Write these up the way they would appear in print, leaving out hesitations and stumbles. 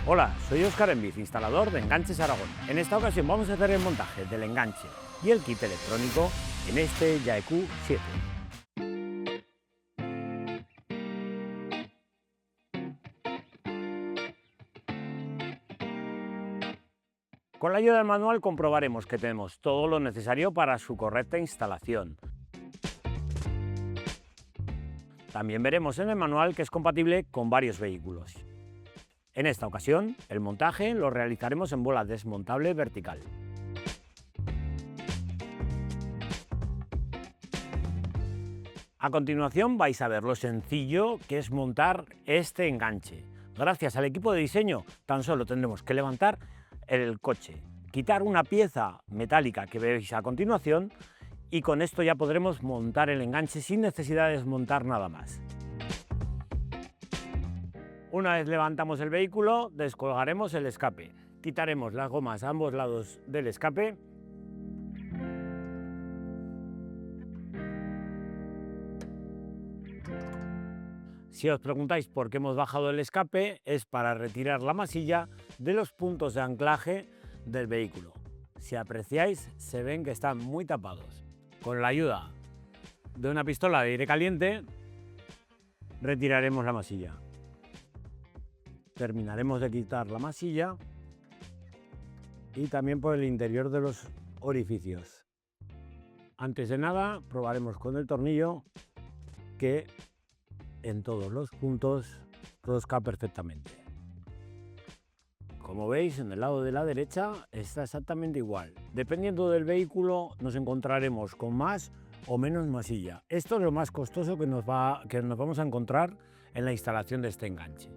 Hola, soy Óscar Enviz, instalador de Enganches Aragón. En esta ocasión vamos a hacer el montaje del enganche y el kit electrónico en este Yaeku 7. Con la ayuda del manual comprobaremos que tenemos todo lo necesario para su correcta instalación. También veremos en el manual que es compatible con varios vehículos. En esta ocasión, el montaje lo realizaremos en bola desmontable vertical. A continuación vais a ver lo sencillo que es montar este enganche. Gracias al equipo de diseño tan solo tendremos que levantar el coche, quitar una pieza metálica que veis a continuación y con esto ya podremos montar el enganche sin necesidad de desmontar nada más. Una vez levantamos el vehículo, descolgaremos el escape. Quitaremos las gomas a ambos lados del escape. Si os preguntáis por qué hemos bajado el escape, es para retirar la masilla de los puntos de anclaje del vehículo. Si apreciáis, se ven que están muy tapados. Con la ayuda de una pistola de aire caliente, retiraremos la masilla. Terminaremos de quitar la masilla y también por el interior de los orificios. Antes de nada, probaremos con el tornillo que en todos los puntos rosca perfectamente. Como veis, en el lado de la derecha está exactamente igual. Dependiendo del vehículo, nos encontraremos con más o menos masilla. Esto es lo más costoso que nos vamos a encontrar en la instalación de este enganche.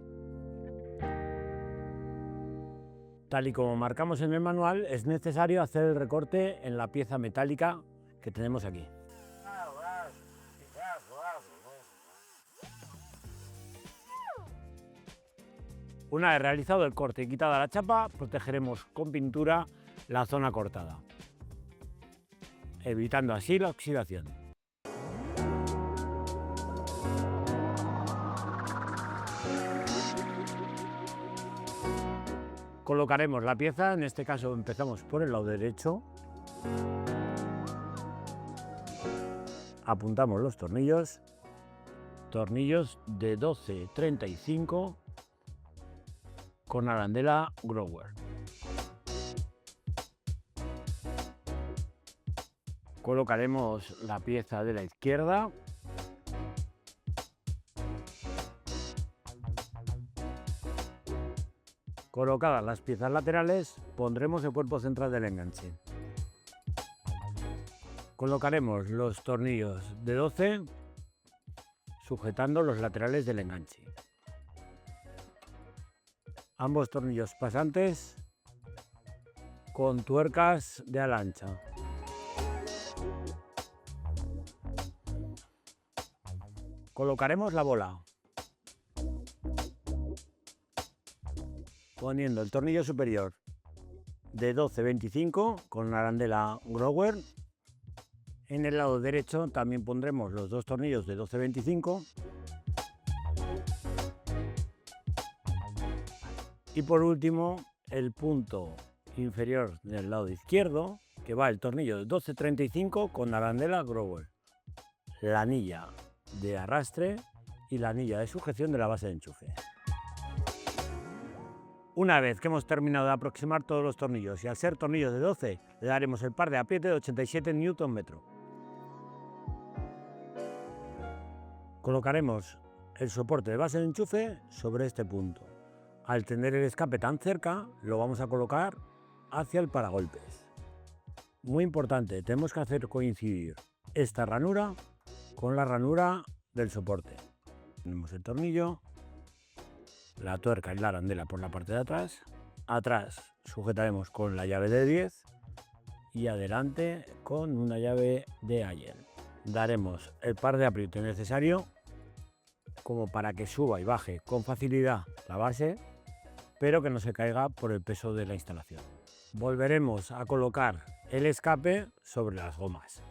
Tal y como marcamos en el manual, es necesario hacer el recorte en la pieza metálica que tenemos aquí. Una vez realizado el corte y quitada la chapa, protegeremos con pintura la zona cortada, evitando así la oxidación. Colocaremos la pieza, en este caso empezamos por el lado derecho. Apuntamos los tornillos de 12-35 con arandela Grower. Colocaremos la pieza de la izquierda. Colocadas las piezas laterales, pondremos el cuerpo central del enganche. Colocaremos los tornillos de 12 sujetando los laterales del enganche. Ambos tornillos pasantes con tuercas de ala ancha. Colocaremos la bola, poniendo el tornillo superior de 12-25 con arandela Grower. En el lado derecho también pondremos los dos tornillos de 12-25. Y por último, el punto inferior del lado izquierdo, que va el tornillo de 12-35 con arandela Grower, la anilla de arrastre y la anilla de sujeción de la base de enchufe. Una vez que hemos terminado de aproximar todos los tornillos y al ser tornillos de 12, le daremos el par de apriete de 87 Nm. Colocaremos el soporte de base de enchufe sobre este punto. Al tener el escape tan cerca, lo vamos a colocar hacia el paragolpes. Muy importante, tenemos que hacer coincidir esta ranura con la ranura del soporte. Tenemos el tornillo, la tuerca y la arandela por la parte de atrás. Atrás sujetaremos con la llave de 10 y adelante con una llave de Allen. Daremos el par de apriete necesario como para que suba y baje con facilidad la base, pero que no se caiga por el peso de la instalación. Volveremos a colocar el escape sobre las gomas.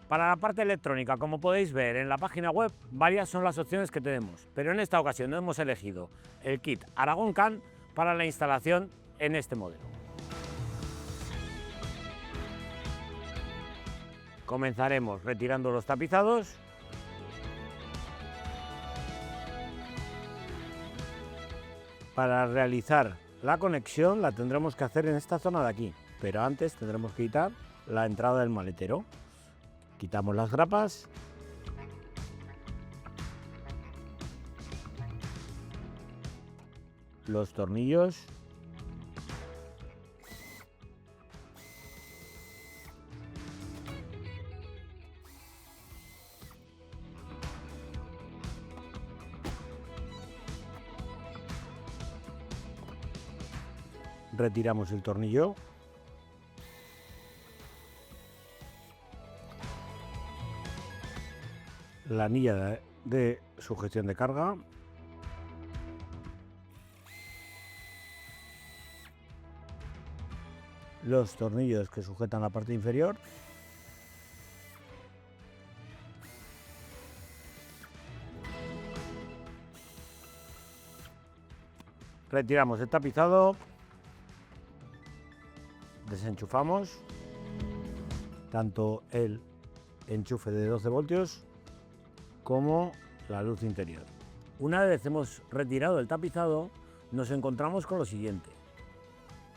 Para la parte electrónica, como podéis ver en la página web, varias son las opciones que tenemos, pero en esta ocasión hemos elegido el kit Aragon CAN para la instalación en este modelo. Comenzaremos retirando los tapizados. Para realizar la conexión la tendremos que hacer en esta zona de aquí, pero antes tendremos que quitar la entrada del maletero. Quitamos las grapas. Los tornillos. Retiramos el tornillo. La anilla de sujeción de carga. Los tornillos que sujetan la parte inferior. Retiramos el tapizado. Desenchufamos tanto el enchufe de 12 voltios como la luz interior. Una vez hemos retirado el tapizado, nos encontramos con lo siguiente.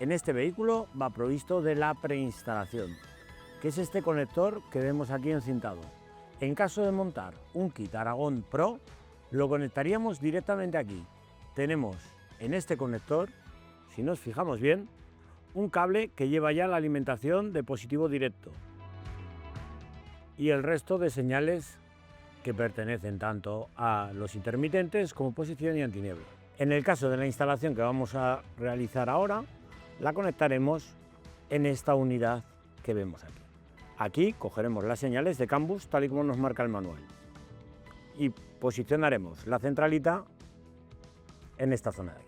En este vehículo va provisto de la preinstalación, que es este conector que vemos aquí encintado. En caso de montar un kit Aragon Pro, lo conectaríamos directamente aquí. Tenemos en este conector, si nos fijamos bien, un cable que lleva ya la alimentación de positivo directo y el resto de señales que pertenecen tanto a los intermitentes como posición y antiniebla. En el caso de la instalación que vamos a realizar ahora, la conectaremos en esta unidad que vemos aquí. Aquí cogeremos las señales de CAN bus tal y como nos marca el manual y posicionaremos la centralita en esta zona de aquí.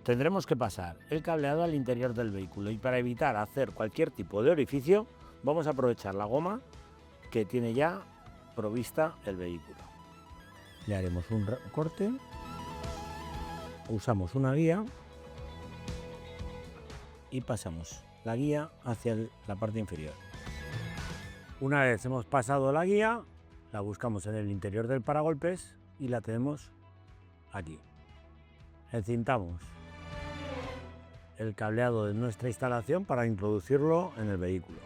Tendremos que pasar el cableado al interior del vehículo y para evitar hacer cualquier tipo de orificio vamos a aprovechar la goma que tiene ya provista el vehículo. Le haremos un corte, usamos una guía y pasamos la guía hacia la parte inferior. Una vez hemos pasado la guía, la buscamos en el interior del paragolpes y la tenemos aquí. Encintamos el cableado de nuestra instalación para introducirlo en el vehículo.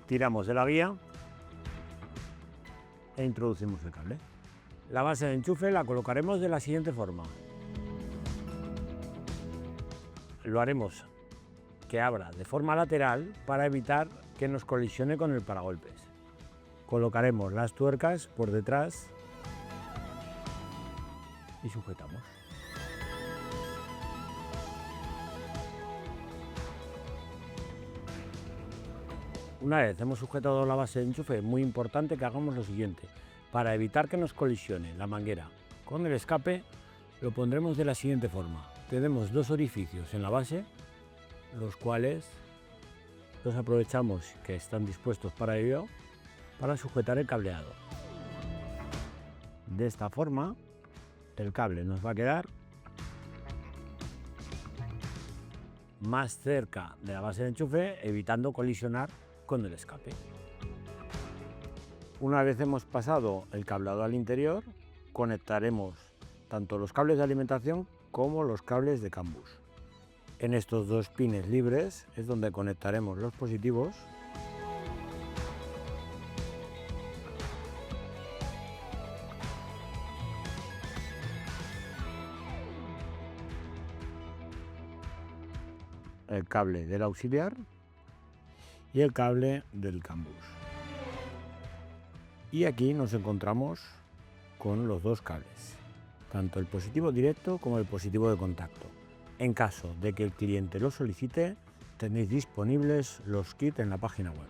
Tiramos de la guía e introducimos el cable. La base de enchufe la colocaremos de la siguiente forma. Lo haremos que abra de forma lateral para evitar que nos colisione con el paragolpes. Colocaremos las tuercas por detrás y sujetamos. Una vez hemos sujetado la base de enchufe, es muy importante que hagamos lo siguiente. Para evitar que nos colisione la manguera con el escape, lo pondremos de la siguiente forma. Tenemos dos orificios en la base, los cuales los aprovechamos que están dispuestos para ello, para sujetar el cableado. De esta forma, el cable nos va a quedar más cerca de la base de enchufe, evitando colisionar con el escape. Una vez hemos pasado el cableado al interior, conectaremos tanto los cables de alimentación como los cables de CAN bus. En estos dos pines libres es donde conectaremos los positivos el cable del auxiliar y el cable del CAN bus. Y aquí nos encontramos con los dos cables, tanto el positivo directo como el positivo de contacto. En caso de que el cliente lo solicite, tenéis disponibles los kits en la página web.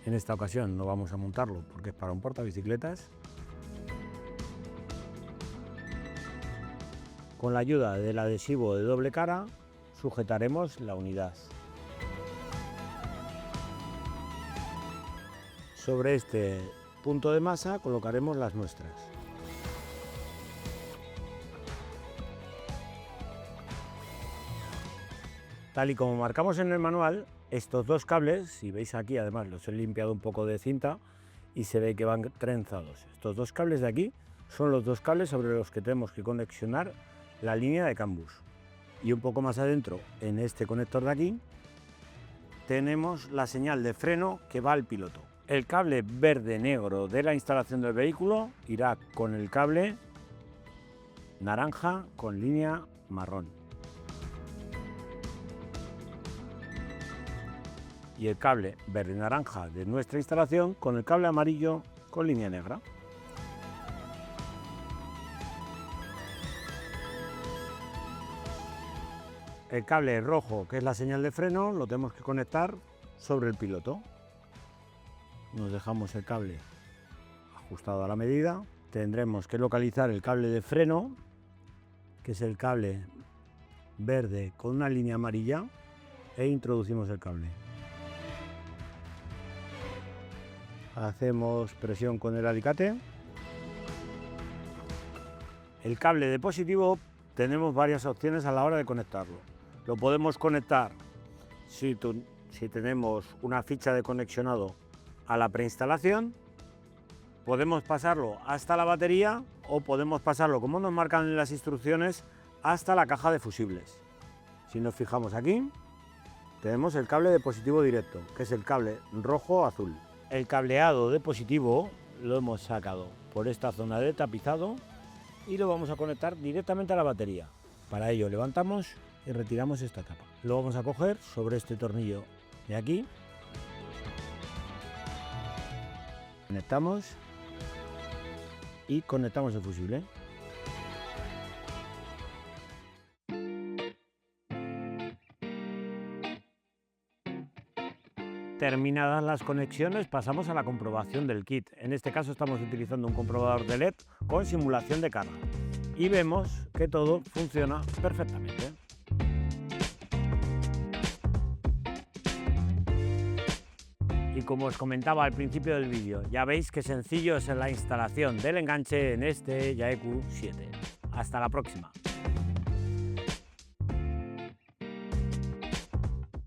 En esta ocasión no vamos a montarlo porque es para un portabicicletas. Con la ayuda del adhesivo de doble cara sujetaremos la unidad Sobre este punto de masa colocaremos las nuestras. Tal y como marcamos en el manual, estos dos cables, si veis aquí además los he limpiado un poco de cinta y se ve que van trenzados. Estos dos cables de aquí son los dos cables sobre los que tenemos que conexionar la línea de CAN bus. Y un poco más adentro, en este conector de aquí, tenemos la señal de freno que va al piloto. El cable verde-negro de la instalación del vehículo irá con el cable naranja con línea marrón. Y el cable verde-naranja de nuestra instalación con el cable amarillo con línea negra. El cable rojo, que es la señal de freno, lo tenemos que conectar sobre el piloto. Nos dejamos el cable ajustado a la medida. Tendremos que localizar el cable de freno, que es el cable verde con una línea amarilla, e introducimos el cable. Hacemos presión con el alicate. El cable de positivo tenemos varias opciones a la hora de conectarlo. Lo podemos conectar si tenemos una ficha de conexionado a la preinstalación, podemos pasarlo hasta la batería o podemos pasarlo, como nos marcan en las instrucciones, hasta la caja de fusibles. Si nos fijamos aquí, tenemos el cable de positivo directo, que es el cable rojo-azul. El cableado de positivo lo hemos sacado por esta zona de tapizado y lo vamos a conectar directamente a la batería. Para ello levantamos y retiramos esta tapa. Lo vamos a coger sobre este tornillo de aquí. Conectamos y conectamos el fusible. Terminadas las conexiones, pasamos a la comprobación del kit. En este caso estamos utilizando un comprobador de LED con simulación de carga y vemos que todo funciona perfectamente. Y como os comentaba al principio del vídeo, ya veis qué sencillo es la instalación del enganche en este Yaesu 7. Hasta la próxima.